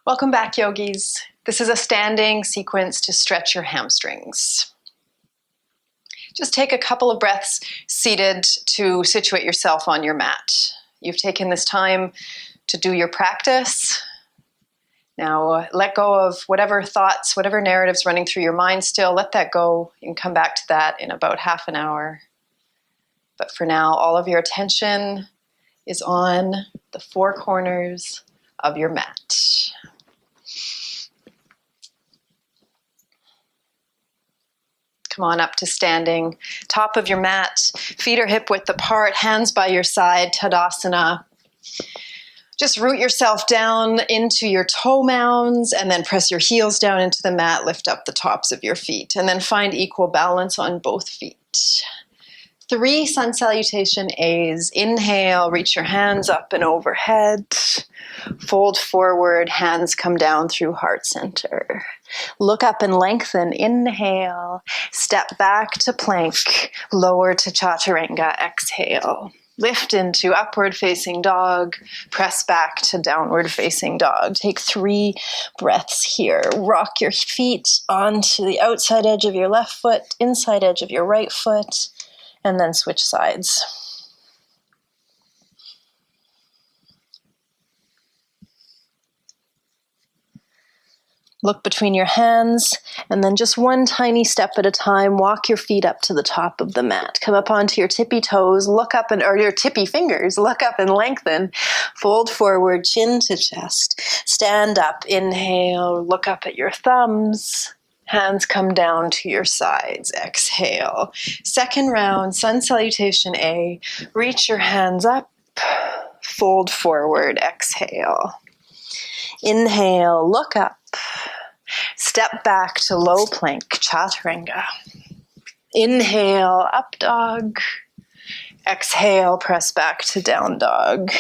Welcome back, yogis. This is a standing sequence to stretch your hamstrings. Just take a couple of breaths seated to situate yourself on your mat. You've taken this time to do your practice. Now let go of whatever thoughts, whatever narratives running through your mind still. Let that go. You can come back to that in about half an hour. But for now, all of your attention is on the four corners of your mat. Come on up to standing, top of your mat, feet are hip width apart, hands by your side, Tadasana. Just root yourself down into your toe mounds and then press your heels down into the mat, lift up the tops of your feet, and then find equal balance on both feet. 3 sun salutation A's. Inhale, reach your hands up and overhead. Fold forward, hands come down through heart center. Look up and lengthen. Inhale, step back to plank, lower to chaturanga. Exhale. Lift into upward facing dog, press back to downward facing dog. Take 3 breaths here. Rock your feet onto the outside edge of your left foot, inside edge of your right foot, and then switch sides. Look between your hands, and then just one tiny step at a time, walk your feet up to the top of the mat. Come up onto your tippy toes, look up or your tippy fingers, look up and lengthen. Fold forward, chin to chest. Stand up, inhale, look up at your thumbs. Hands come down to your sides. Exhale. Second round, sun salutation A. Reach your hands up, fold forward, exhale. Inhale, look up. Step back to low plank, chaturanga. Inhale, up dog. Exhale, press back to down dog.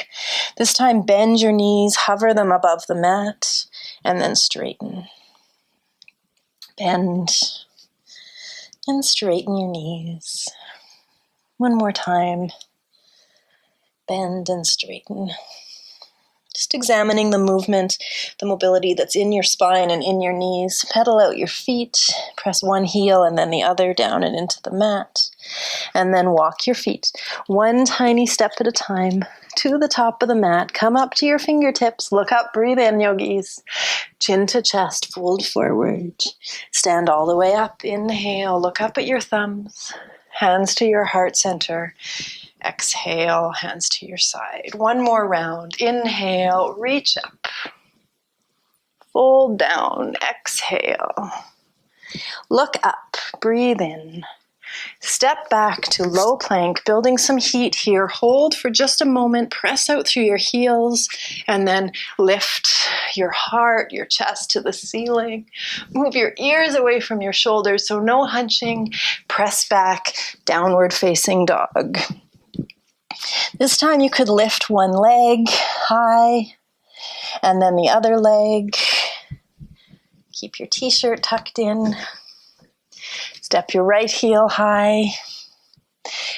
This time bend your knees, hover them above the mat, and then straighten. Bend and straighten your knees. One more time. Bend and straighten. Just examining the movement, the mobility that's in your spine and in your knees. Pedal out your feet. Press one heel and then the other down and into the mat. And then walk your feet one tiny step at a time to the top of the mat. Come up to your fingertips. Look up, breathe in, yogis. Chin to chest, fold forward. Stand all the way up. Inhale, look up at your thumbs. Hands to your heart center. Exhale, hands to your side. One more round. Inhale, reach up. Fold down. Exhale. Look up. Breathe in. Step back to low plank, building some heat here. Hold for just a moment. Press out through your heels and then lift your heart, your chest to the ceiling. Move your ears away from your shoulders, so no hunching. Press back, downward facing dog. This time you could lift one leg high and then the other leg. Keep your t-shirt tucked in. Step your right heel high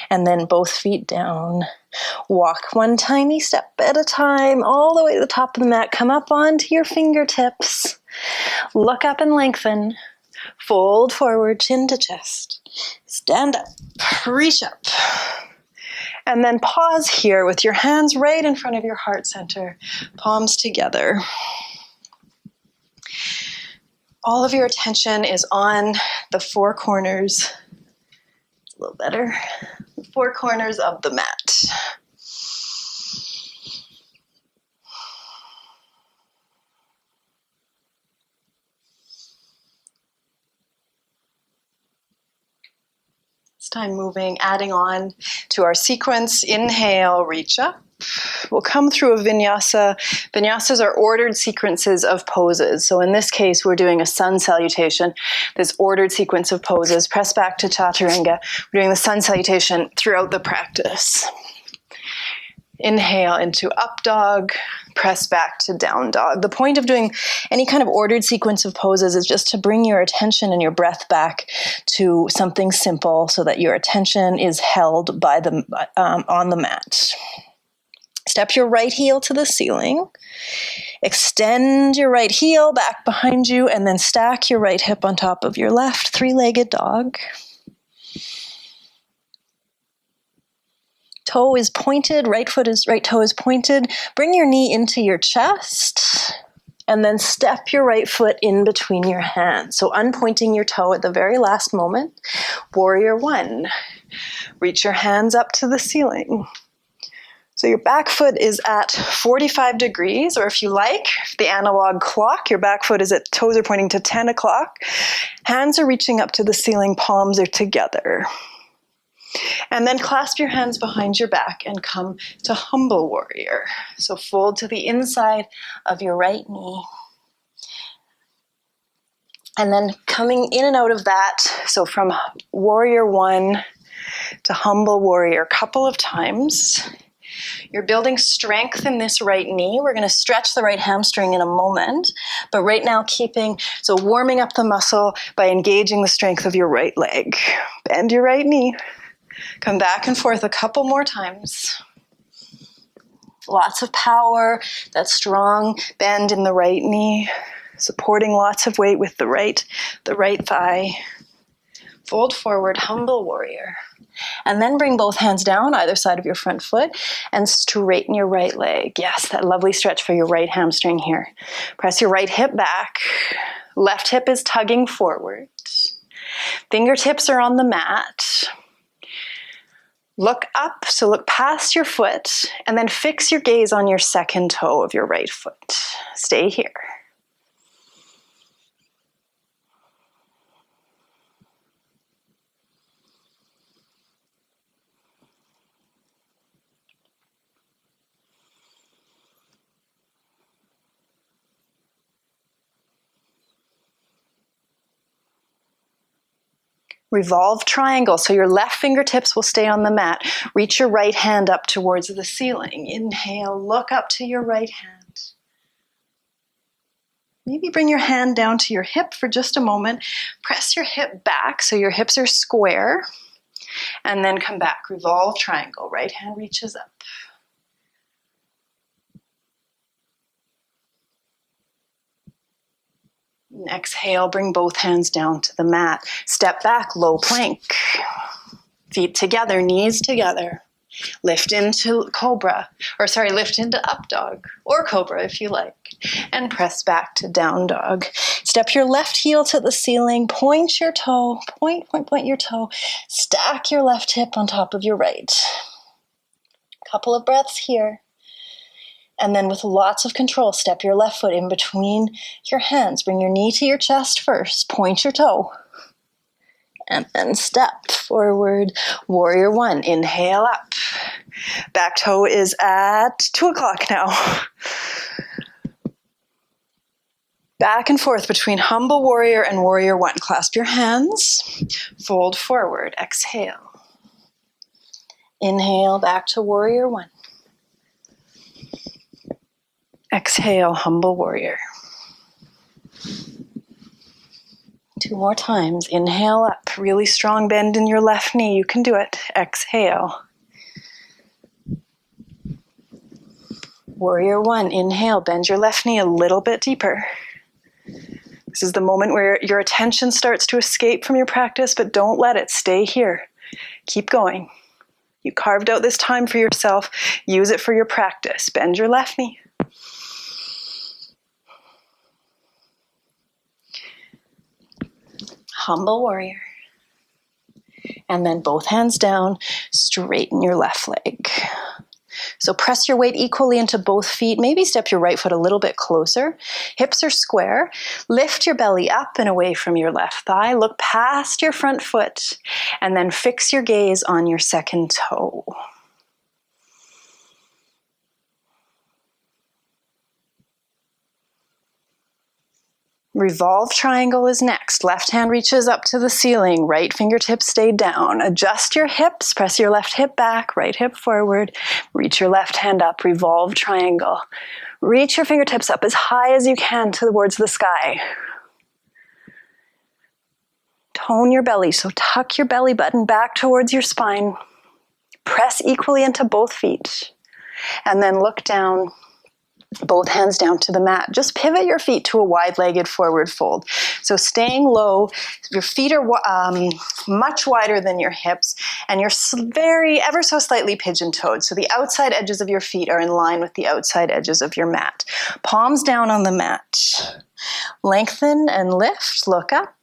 and then both feet down. Walk one tiny step at a time all the way to the top of the mat. Come up onto your fingertips. Look up and lengthen. Fold forward, chin to chest. Stand up, reach up. And then pause here with your hands right in front of your heart center, palms together. All of your attention is on the 4 corners, a little better, the 4 corners of the mat. This time moving, adding on to our sequence. Inhale, reach up. We'll come through a vinyasa. Vinyasas are ordered sequences of poses. So in this case, we're doing a sun salutation, this ordered sequence of poses. Press back to chaturanga. We're doing the sun salutation throughout the practice. Inhale into up dog, press back to down dog. The point of doing any kind of ordered sequence of poses is just to bring your attention and your breath back to something simple so that your attention is held by the on the mat. Step your right heel to the ceiling. Extend your right heel back behind you and then stack your right hip on top of your left, three-legged dog. Toe is pointed, right toe is pointed. Bring your knee into your chest and then step your right foot in between your hands. So unpointing your toe at the very last moment. Warrior one. Reach your hands up to the ceiling. So your back foot is at 45 degrees, or if you like, the analog clock, your back foot is at, toes are pointing to 10 o'clock. Hands are reaching up to the ceiling, palms are together. And then clasp your hands behind your back and come to humble warrior. So fold to the inside of your right knee. And then coming in and out of that, so from warrior one to humble warrior a couple of times. You're building strength in this right knee. We're going to stretch the right hamstring in a moment, but right now so warming up the muscle by engaging the strength of your right leg. Bend your right knee. Come back and forth a couple more times. Lots of power, that strong bend in the right knee, supporting lots of weight with the right thigh. Fold forward, humble warrior. And then bring both hands down either side of your front foot and straighten your right leg. Yes, that lovely stretch for your right hamstring here. Press your right hip back. Left hip is tugging forward. Fingertips are on the mat. Look up, so look past your foot, and then fix your gaze on your second toe of your right foot. Stay here. Revolve triangle, so your left fingertips will stay on the mat. Reach your right hand up towards the ceiling. Inhale, look up to your right hand. Maybe bring your hand down to your hip for just a moment. Press your hip back so your hips are square. And then come back, revolve triangle. Right hand reaches up. And exhale, bring both hands down to the mat. Step back, low plank. Feet together, knees together. Lift into cobra, lift into up dog, or cobra if you like. And press back to down dog. Step your left heel to the ceiling, point your toe, point your toe. Stack your left hip on top of your right. Couple of breaths here. And then with lots of control, step your left foot in between your hands. Bring your knee to your chest first. Point your toe. And then step forward. Warrior one. Inhale up. Back toe is at 2 o'clock now. Back and forth between humble warrior and warrior one. Clasp your hands. Fold forward. Exhale. Inhale back to warrior one. Exhale, humble warrior. 2 more times. Inhale up. Really strong bend in your left knee. You can do it. Exhale. Warrior one. Inhale. Bend your left knee a little bit deeper. This is the moment where your attention starts to escape from your practice, but don't let it. Stay here. Keep going. You carved out this time for yourself. Use it for your practice. Bend your left knee. Humble warrior. And then both hands down, straighten your left leg. So press your weight equally into both feet. Maybe step your right foot a little bit closer. Hips are square. Lift your belly up and away from your left thigh. Look past your front foot and then fix your gaze on your second toe. Revolve triangle is next. Left hand reaches up to the ceiling. Right fingertips stay down. Adjust your hips. Press your left hip back. Right hip forward. Reach your left hand up. Revolve triangle. Reach your fingertips up as high as you can towards the sky. Tone your belly. So tuck your belly button back towards your spine. Press equally into both feet. And then look down, both hands down to the mat. Just pivot your feet to a wide-legged forward fold. So staying low, your feet are much wider than your hips, and you're ever so slightly pigeon-toed. So the outside edges of your feet are in line with the outside edges of your mat. Palms down on the mat. Lengthen and lift, look up.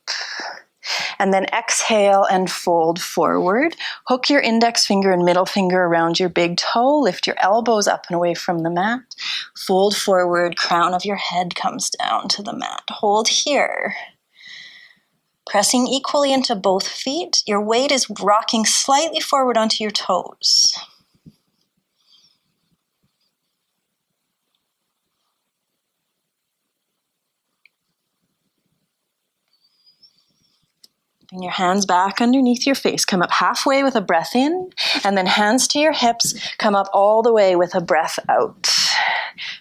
And then exhale and fold forward. Hook your index finger and middle finger around your big toe. Lift your elbows up and away from the mat. Fold forward, crown of your head comes down to the mat. Hold here. Pressing equally into both feet. Your weight is rocking slightly forward onto your toes. Bring your hands back underneath your face. Come up halfway with a breath in, and then hands to your hips. Come up all the way with a breath out.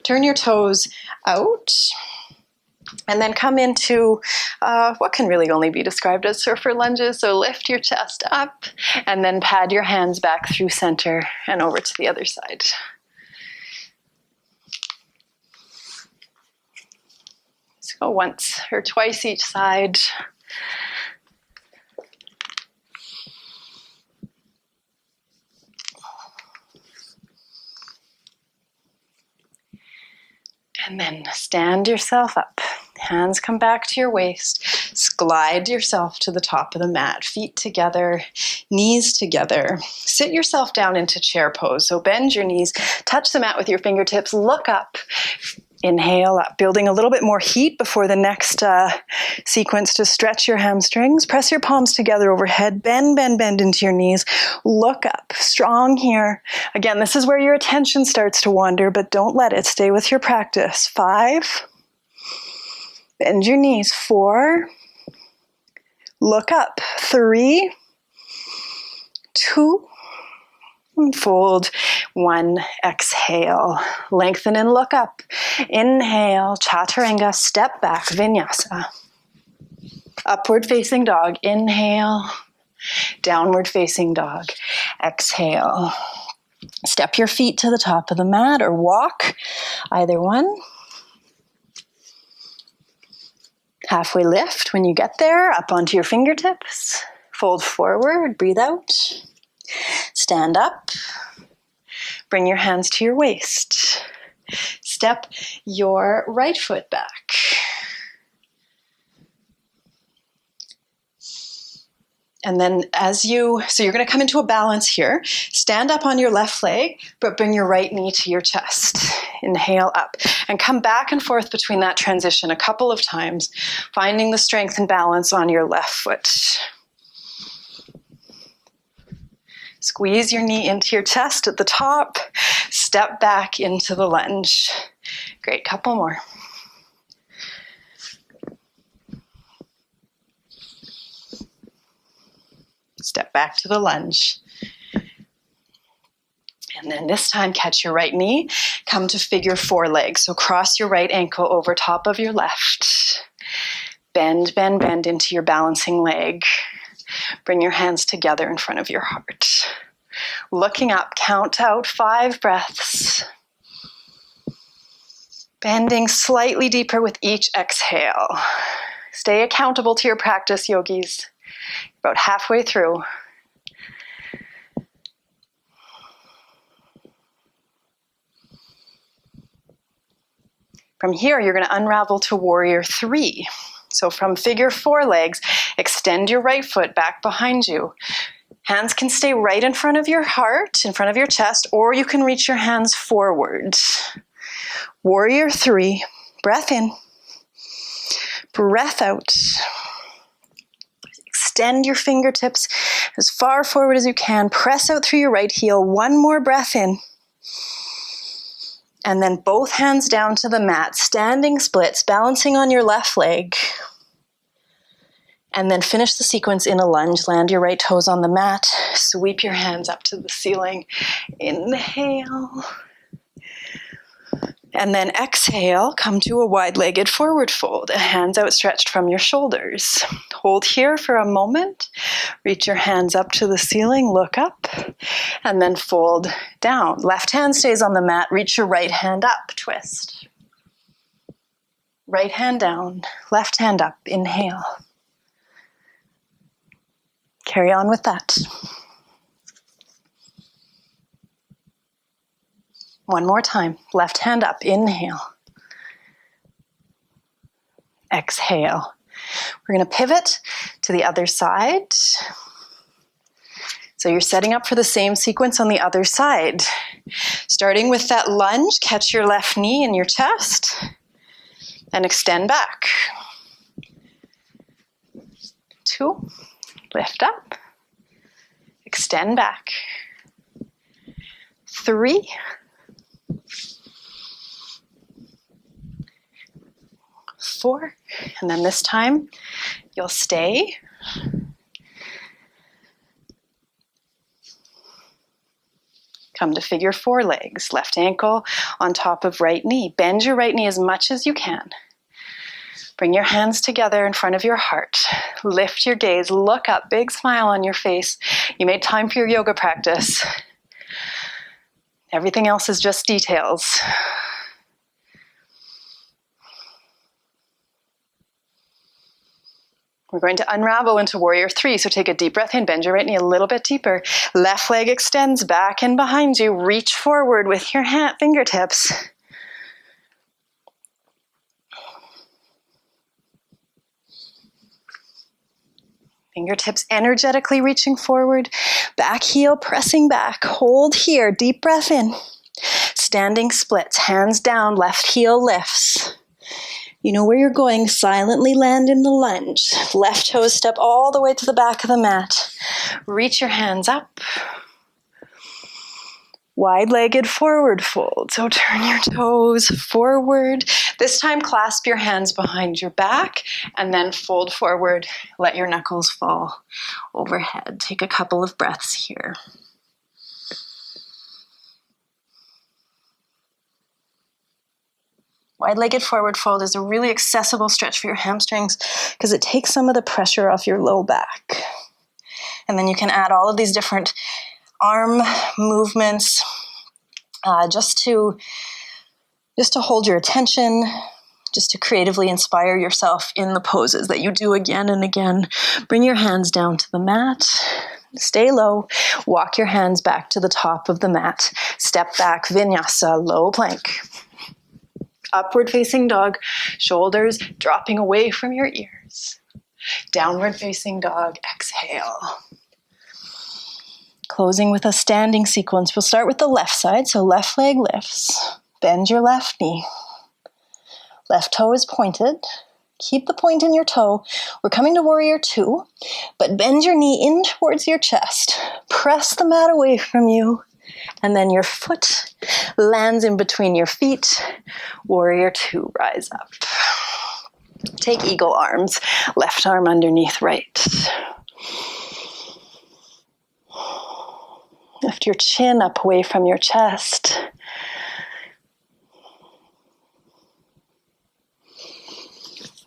Turn your toes out, and then come into what can really only be described as surfer lunges. So lift your chest up, and then pad your hands back through center and over to the other side. Let's go once or twice each side. And then stand yourself up. Hands come back to your waist. Glide yourself to the top of the mat. Feet together, knees together. Sit yourself down into chair pose. So bend your knees, touch the mat with your fingertips, look up. Inhale up, building a little bit more heat before the next sequence to stretch your hamstrings. Press your palms together overhead. Bend, bend, bend into your knees. Look up, strong here. Again, this is where your attention starts to wander, but don't let it. Stay with your practice. 5. Bend your knees. 4. Look up. 3. 2. And fold. 1, exhale. Lengthen and look up. Inhale, chaturanga, step back, vinyasa. Upward facing dog, inhale. Downward facing dog, exhale. Step your feet to the top of the mat or walk, either one. Halfway lift when you get there, up onto your fingertips. Fold forward, breathe out. Stand up. Bring your hands to your waist. Step your right foot back. And then so you're going to come into a balance here. Stand up on your left leg, but bring your right knee to your chest. Inhale up and come back and forth between that transition a couple of times, finding the strength and balance on your left foot. Squeeze your knee into your chest at the top. Step back into the lunge. Great, couple more. Step back to the lunge. And then this time, catch your right knee. Come to figure 4 legs. So cross your right ankle over top of your left. Bend, bend, bend into your balancing leg. Bring your hands together in front of your heart. Looking up, count out 5 breaths. Bending slightly deeper with each exhale. Stay accountable to your practice, yogis. About halfway through. From here, you're going to unravel to warrior 3. So from figure 4 legs, extend your right foot back behind you. Hands can stay right in front of your heart, in front of your chest, or you can reach your hands forward. Warrior 3, breath in, breath out. Extend your fingertips as far forward as you can. Press out through your right heel. 1 more breath in. And then both hands down to the mat, standing splits, balancing on your left leg. And then finish the sequence in a lunge. Land your right toes on the mat. Sweep your hands up to the ceiling. Inhale. And then exhale, come to a wide-legged forward fold, hands outstretched from your shoulders. Hold here for a moment, reach your hands up to the ceiling, look up, and then fold down. Left hand stays on the mat, reach your right hand up, twist. Right hand down, left hand up, inhale. Carry on with that. One more time, left hand up, inhale. Exhale. We're going to pivot to the other side. So you're setting up for the same sequence on the other side. Starting with that lunge, catch your left knee in your chest and extend back. 2, lift up, extend back. 3, 4, and then this time you'll stay. Come to figure 4 legs, left ankle on top of right knee. Bend your right knee as much as you can. Bring your hands together in front of your heart. Lift your gaze, look up, big smile on your face. You made time for your yoga practice. Everything else is just details. We're going to unravel into warrior 3, so take a deep breath in, bend your right knee a little bit deeper. Left leg extends back and behind you. Reach forward with your fingertips. Fingertips energetically reaching forward. Back heel pressing back. Hold here, deep breath in. Standing splits, hands down, left heel lifts. You know where you're going, silently land in the lunge. Left toes step all the way to the back of the mat. Reach your hands up. Wide-legged forward fold. So turn your toes forward. This time clasp your hands behind your back and then fold forward. Let your knuckles fall overhead. Take a couple of breaths here. Wide-legged forward fold is a really accessible stretch for your hamstrings because it takes some of the pressure off your low back. And then you can add all of these different arm movements just to hold your attention, just to creatively inspire yourself in the poses that you do again and again. Bring your hands down to the mat. Stay low. Walk your hands back to the top of the mat. Step back, vinyasa, low plank. Upward facing dog, shoulders dropping away from your ears. Downward facing dog, exhale. Closing with a standing sequence. We'll start with the left side, so left leg lifts. Bend your left knee. Left toe is pointed. Keep the point in your toe. We're coming to warrior 2, but bend your knee in towards your chest. Press the mat away from you. And then your foot lands in between your feet. Warrior 2, rise up. Take eagle arms, left arm underneath right. Lift your chin up away from your chest.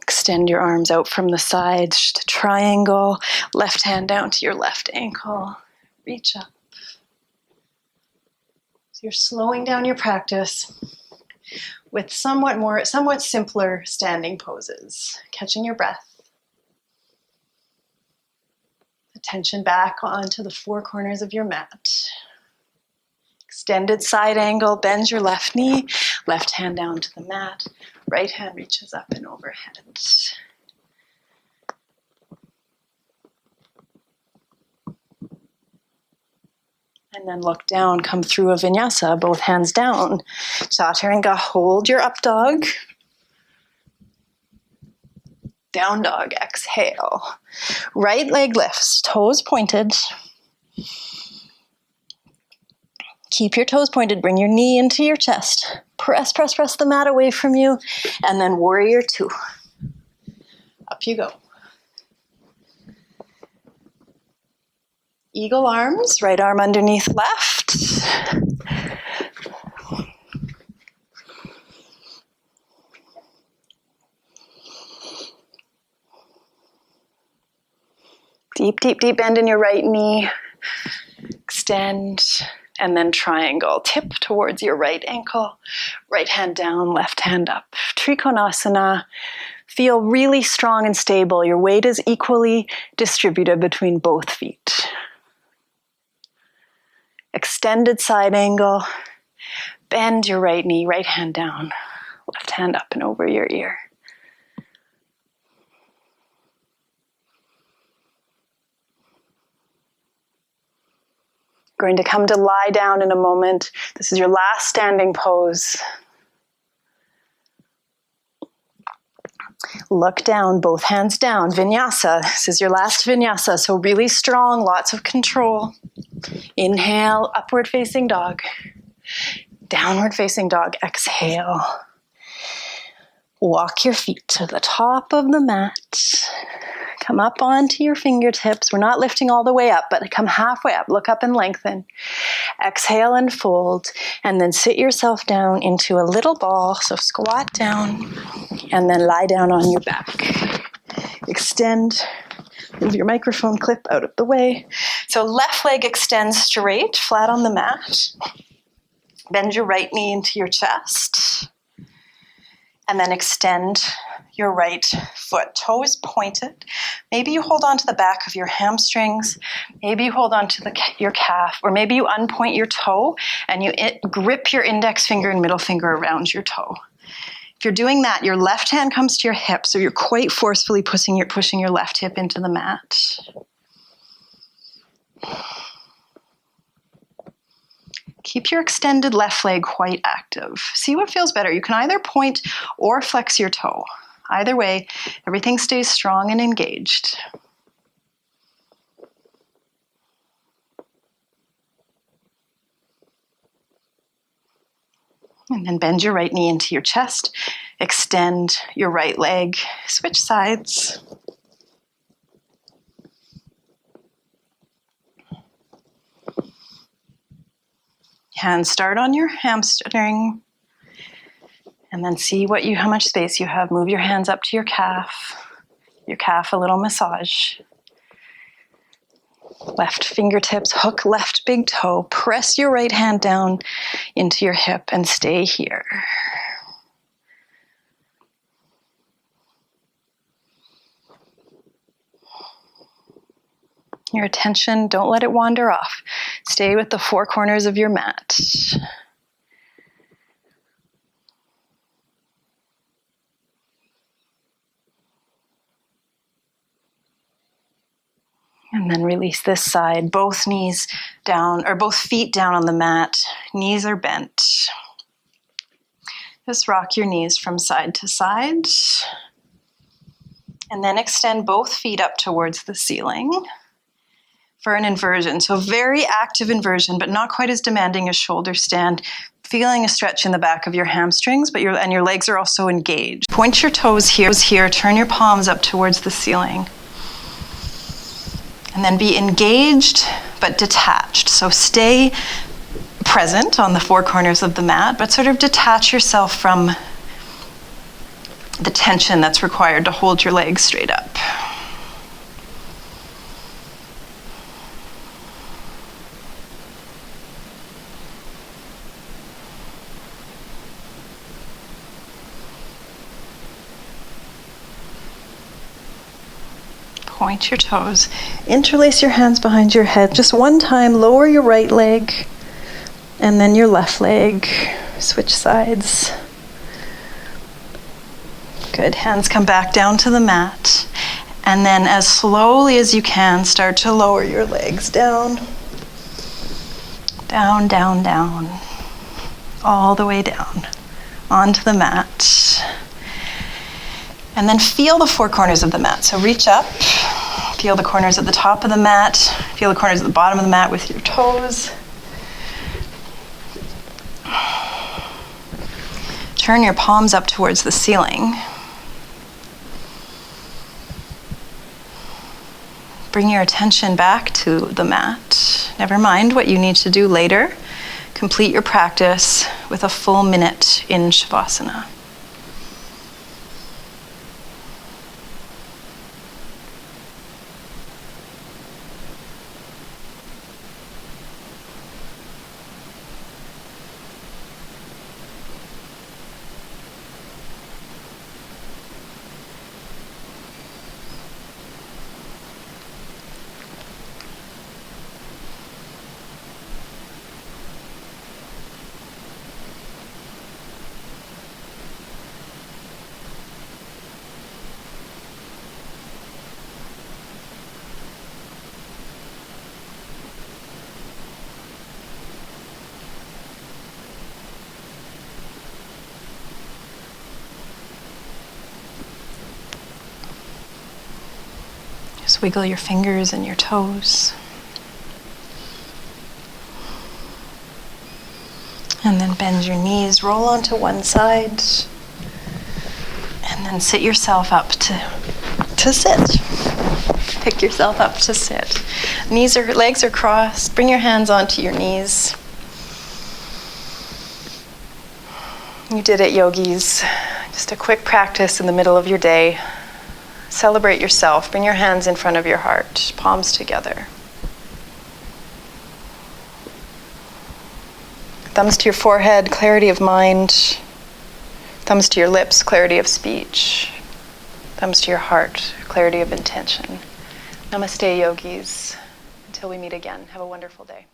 Extend your arms out from the sides, just a triangle. Left hand down to your left ankle. Reach up. You're slowing down your practice with somewhat simpler standing poses. Catching your breath. Attention back onto the 4 corners of your mat. Extended side angle, bend your left knee, left hand down to the mat, right hand reaches up and overhead. And then look down, come through a vinyasa, both hands down. Chaturanga, hold your up dog. Down dog, exhale. Right leg lifts, toes pointed. Keep your toes pointed, bring your knee into your chest. Press the mat away from you. And then warrior 2. Up you go. Eagle arms, right arm underneath left. Deep, deep, deep bend in your right knee. Extend, and then triangle. Tip towards your right ankle. Right hand down, left hand up. Trikonasana. Feel really strong and stable. Your weight is equally distributed between both feet. Extended side angle. Bend your right knee, right hand down, left hand up and over your ear. Going to come to lie down in a moment. This is your last standing pose. Look down, both hands down. Vinyasa. This is your last vinyasa, so really strong, lots of control. Inhale, upward facing dog. Downward facing dog. Exhale. Walk your feet to the top of the mat. Come up onto your fingertips. We're not lifting all the way up, but come halfway up. Look up and lengthen. Exhale and fold. And then sit yourself down into a little ball. So squat down and then lie down on your back. Extend. Move your microphone clip out of the way. So left leg extends straight, flat on the mat. Bend your right knee into your chest. And then extend your right foot, toes pointed. Maybe you hold on to the back of your hamstrings. Maybe you hold on to your calf, or maybe you unpoint your toe and you grip your index finger and middle finger around your toe. If you're doing that, your left hand comes to your hip, so you're quite forcefully pushing your left hip into the mat. Keep your extended left leg quite active. See what feels better. You can either point or flex your toe. Either way, everything stays strong and engaged. And then bend your right knee into your chest. Extend your right leg. Switch sides. Hands start on your hamstring. And then see how much space you have. Move your hands up to your calf. Your calf, a little massage. Left fingertips, hook left big toe. Press your right hand down into your hip and stay here. Your attention, don't let it wander off. Stay with the four corners of your mat. And then release this side, both knees down, or both feet down on the mat. Knees are bent. Just rock your knees from side to side. And then extend both feet up towards the ceiling for an inversion. So very active inversion, but not quite as demanding as shoulder stand. Feeling a stretch in the back of your hamstrings, but your legs are also engaged. Point your toes here, turn your palms up towards the ceiling. And then be engaged but detached. So stay present on the four corners of the mat, but sort of detach yourself from the tension that's required to hold your legs straight up. Point your toes, interlace your hands behind your head. Just one time, lower your right leg and then your left leg. Switch sides. Good, hands come back down to the mat. And then as slowly as you can, start to lower your legs down. Down, down, down. All the way down onto the mat. And then feel the four corners of the mat. So reach up, feel the corners at the top of the mat, feel the corners at the bottom of the mat with your toes. Turn your palms up towards the ceiling. Bring your attention back to the mat. Never mind what you need to do later. Complete your practice with a full minute in Shavasana. Just wiggle your fingers and your toes. And then bend your knees, roll onto one side. And then sit yourself up to sit. Pick yourself up to sit. Legs are crossed. Bring your hands onto your knees. You did it, yogis. Just a quick practice in the middle of your day. Celebrate yourself. Bring your hands in front of your heart, palms together. Thumbs to your forehead, clarity of mind. Thumbs to your lips, clarity of speech. Thumbs to your heart, clarity of intention. Namaste, yogis. Until we meet again, have a wonderful day.